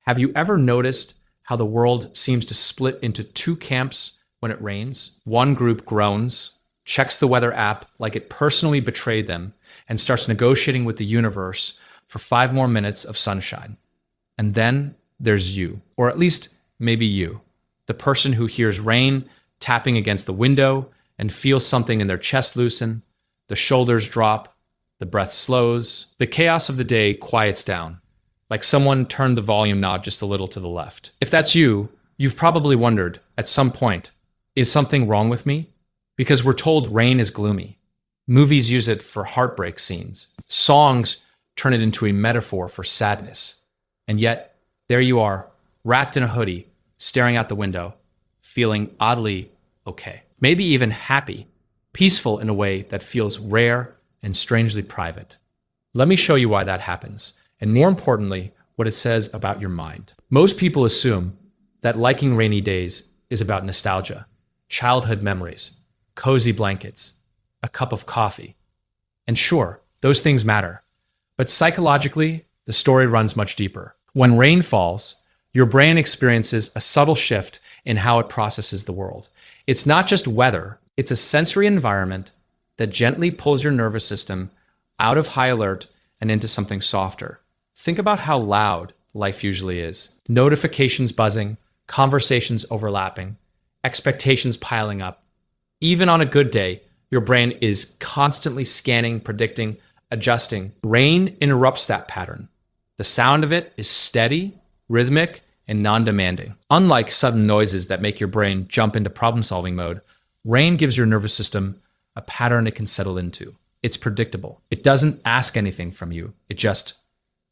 Have you ever noticed how the world seems to split into two camps when it rains? One group groans, checks the weather app like it personally betrayed them, and starts negotiating with the universe for 5 more minutes of sunshine. And then there's you, or at least maybe you, the person who hears rain tapping against the window and feels something in their chest loosen, the shoulders drop, the breath slows, the chaos of the day quiets down, like someone turned the volume knob just a little to the left. If that's you, you've probably wondered at some point, is something wrong with me? Because we're told rain is gloomy. Movies use it for heartbreak scenes. Songs turn it into a metaphor for sadness. And yet, there you are, wrapped in a hoodie, staring out the window, feeling oddly okay. Maybe even happy, peaceful in a way that feels rare and strangely private. Let me show you why that happens, and more importantly, what it says about your mind. Most people assume that liking rainy days is about nostalgia, childhood memories, cozy blankets, a cup of coffee. And sure, those things matter. But psychologically, the story runs much deeper. When rain falls, your brain experiences a subtle shift in how it processes the world. It's not just weather, it's a sensory environment that gently pulls your nervous system out of high alert and into something softer. Think about how loud life usually is. Notifications buzzing, conversations overlapping, expectations piling up. Even on a good day, your brain is constantly scanning, predicting, adjusting. Rain interrupts that pattern. The sound of it is steady, rhythmic, and non-demanding. Unlike sudden noises that make your brain jump into problem-solving mode, rain gives your nervous system a pattern it can settle into. It's predictable. It doesn't ask anything from you. It just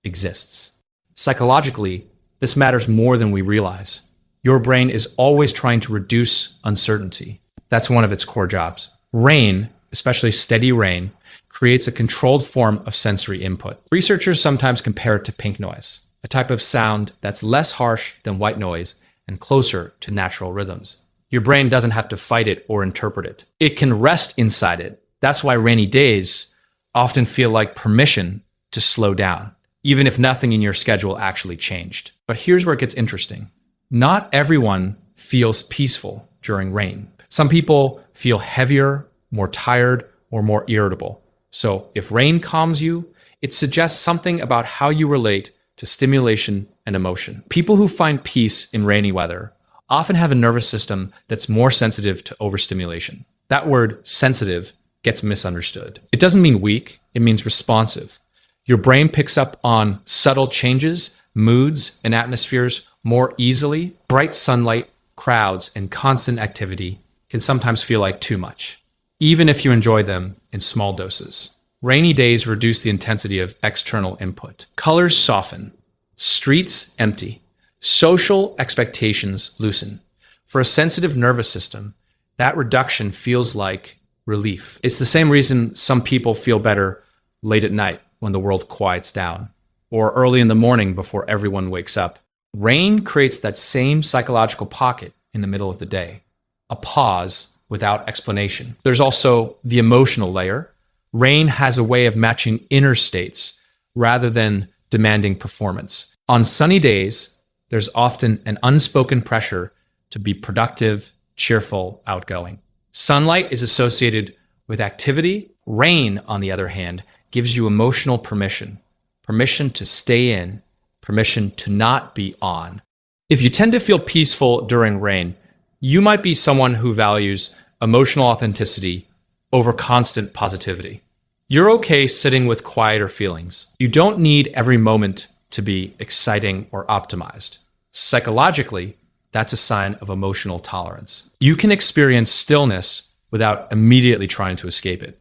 exists. Psychologically, this matters more than we realize. Your brain is always trying to reduce uncertainty. That's one of its core jobs. Rain, especially steady rain, creates a controlled form of sensory input. Researchers sometimes compare it to pink noise, a type of sound that's less harsh than white noise and closer to natural rhythms. Your brain doesn't have to fight it or interpret it. It can rest inside it. That's why rainy days often feel like permission to slow down, even if nothing in your schedule actually changed. But here's where it gets interesting. Not everyone feels peaceful during rain. Some people feel heavier, more tired, or more irritable. So if rain calms you, it suggests something about how you relate to stimulation and emotion. People who find peace in rainy weather often have a nervous system that's more sensitive to overstimulation. That word, sensitive, gets misunderstood. It doesn't mean weak, it means responsive. Your brain picks up on subtle changes, moods, and atmospheres more easily. Bright sunlight, crowds, and constant activity can sometimes feel like too much, even if you enjoy them in small doses. Rainy days reduce the intensity of external input. Colors soften, streets empty, social expectations loosen. For a sensitive nervous system, that reduction feels like relief. It's the same reason some people feel better late at night when the world quiets down, or early in the morning before everyone wakes up. Rain creates that same psychological pocket in the middle of the day, a pause without explanation. There's also the emotional layer. Rain has a way of matching inner states rather than demanding performance. On sunny days, there's often an unspoken pressure to be productive, cheerful, outgoing. Sunlight is associated with activity. Rain, on the other hand, gives you emotional permission. Permission to stay in, permission to not be on. If you tend to feel peaceful during rain, you might be someone who values emotional authenticity over constant positivity. You're okay sitting with quieter feelings. You don't need every moment to be exciting or optimized. Psychologically, that's a sign of emotional tolerance. You can experience stillness without immediately trying to escape it.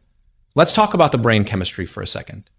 Let's talk about the brain chemistry for a second,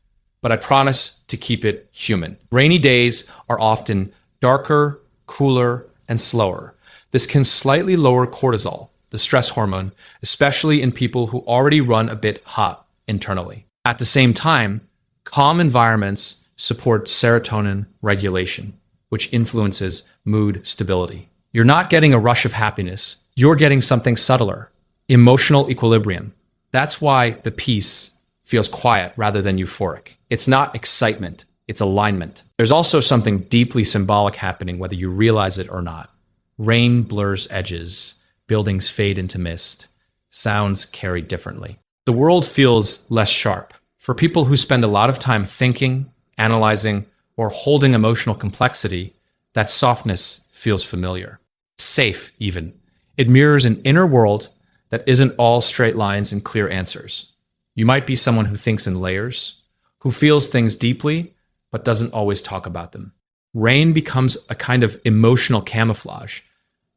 but I promise to keep it human. Rainy days are often darker, cooler, and slower. This can slightly lower cortisol, the stress hormone, especially in people who already run a bit hot internally. At the same time, calm environments support serotonin regulation, which influences mood stability. You're not getting a rush of happiness. You're getting something subtler, emotional equilibrium. That's why the peace feels quiet rather than euphoric. It's not excitement. It's alignment. There's also something deeply symbolic happening whether you realize it or not. Rain blurs edges, buildings fade into mist, sounds carry differently. The world feels less sharp. For people who spend a lot of time thinking, analyzing, or holding emotional complexity, that softness feels familiar. Safe, even. It mirrors an inner world that isn't all straight lines and clear answers. You might be someone who thinks in layers, who feels things deeply, but doesn't always talk about them. Rain becomes a kind of emotional camouflage.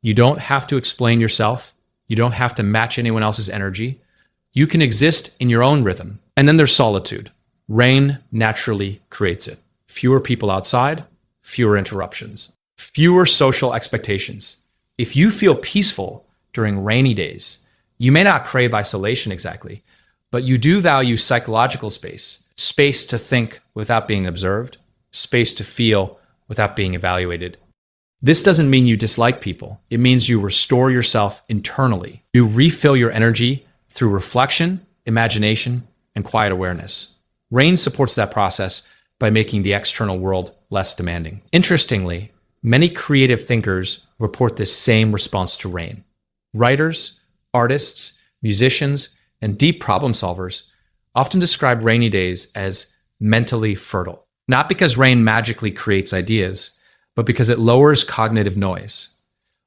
You don't have to explain yourself. You don't have to match anyone else's energy. You can exist in your own rhythm. And then there's solitude. Rain naturally creates it. Fewer people outside, fewer interruptions, fewer social expectations. If you feel peaceful during rainy days, you may not crave isolation exactly, but you do value psychological space, space to think without being observed, space to feel without being evaluated. This doesn't mean you dislike people. It means you restore yourself internally. You refill your energy through reflection, imagination, and quiet awareness. Rain supports that process by making the external world less demanding. Interestingly, many creative thinkers report this same response to rain. Writers, artists, musicians, and deep problem solvers often describe rainy days as mentally fertile. Not because rain magically creates ideas, but because it lowers cognitive noise.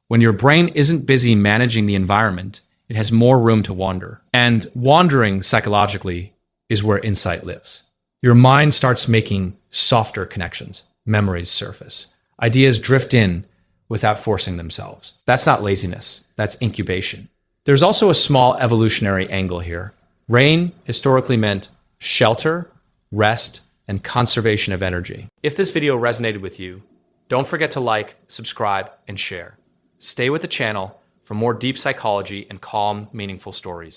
When your brain isn't busy managing the environment, it has more room to wander. And wandering psychologically is where insight lives. Your mind starts making softer connections. Memories surface. Ideas drift in without forcing themselves. That's not laziness. That's incubation. There's also a small evolutionary angle here. Rain historically meant shelter, rest, and conservation of energy. If this video resonated with you, don't forget to like, subscribe, and share. Stay with the channel for more deep psychology and calm, meaningful stories.